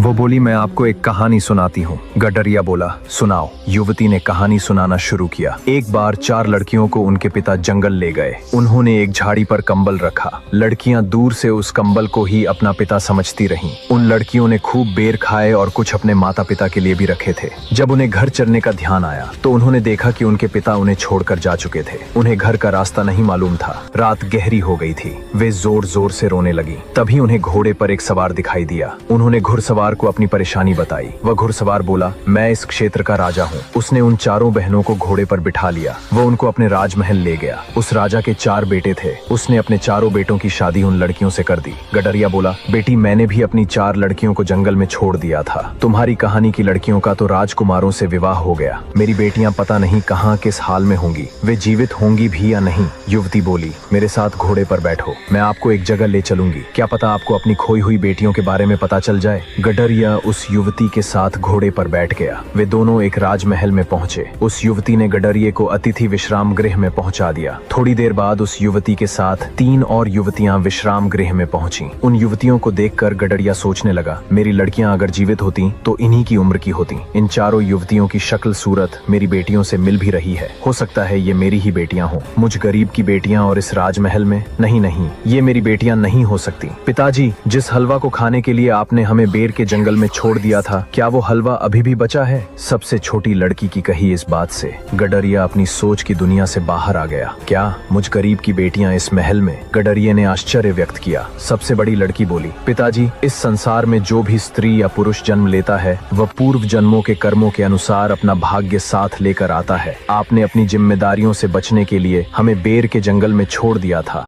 वो बोली, मैं आपको एक कहानी सुनाती हूँ। गडरिया बोला, सुनाओ। युवती ने कहानी सुनाना शुरू किया। एक बार 4 लड़कियों को उनके पिता जंगल ले गए। उन्होंने एक झाड़ी पर कंबल रखा। लड़कियां दूर से उस कंबल को ही अपना पिता समझती रहीं। उन लड़कियों ने खूब बेर खाए और कुछ अपने माता पिता के लिए भी रखे थे। जब उन्हें घर चलने का ध्यान आया तो उन्होंने देखा कि उनके पिता उन्हें छोड़कर जा चुके थे। उन्हें घर का रास्ता नहीं मालूम था। रात गहरी हो गई थी। वे जोर जोर से रोने लगी। तभी उन्हें घोड़े पर एक सवार दिखाई दिया। उन्होंने घुड़सवार को अपनी परेशानी बताई। वह घुड़सवार बोला, मैं इस क्षेत्र का राजा हूँ। उसने उन 4 बहनों को घोड़े पर बिठा लिया। वह उनको अपने राजमहल ले गया। उस राजा के 4 बेटे थे। उसने अपने 4 बेटों की शादी उन लड़कियों से कर दी। गडरिया बोला, बेटी, मैंने भी अपनी 4 लड़कियों को जंगल में छोड़ दिया था। तुम्हारी कहानी की लड़कियों का तो राजकुमारों से विवाह हो गया। मेरी बेटियां पता नहीं कहाँ किस हाल में होंगी। वे जीवित होंगी भी या नहीं। युवती बोली, मेरे साथ घोड़े पर बैठो, मैं आपको एक जगह ले चलूंगी। क्या पता आपको अपनी खोई हुई बेटियों के बारे में पता चल जाए। गडरिया उस युवती के साथ घोड़े पर बैठ गया। वे दोनों एक राजमहल में पहुंचे। उस युवती ने गडरिये को अतिथि विश्राम गृह में पहुंचा दिया। थोड़ी देर बाद उस युवती के साथ 3 और युवतियां विश्राम गृह में पहुंची। उन युवतियों को देखकर गडरिया सोचने लगा, मेरी लड़कियां अगर जीवित होती तो इन्हीं की उम्र की होती। इन 4 युवतियों की शक्ल सूरत मेरी बेटियों से मिल भी रही है। हो सकता है ये मेरी ही बेटियां हों। मुझ गरीब की बेटियां और इस राजमहल में? नहीं, ये मेरी बेटियां नहीं हो सकती। पिताजी, जिस हलवा को खाने के लिए आपने हमें बेर के जंगल में छोड़ दिया था, क्या वो हलवा अभी भी बचा है? सबसे छोटी लड़की की कही इस बात से गडरिया अपनी सोच की दुनिया से बाहर आ गया। क्या मुझ गरीब की बेटियां इस महल में? गडरिये ने आश्चर्य व्यक्त किया। सबसे बड़ी लड़की बोली, पिताजी, इस संसार में जो भी स्त्री या पुरुष जन्म लेता है वह पूर्व जन्मों के कर्मों के अनुसार अपना भाग्य साथ लेकर आता है। आपने अपनी जिम्मेदारियों से बचने के लिए हमें बेर के जंगल में छोड़ दिया था।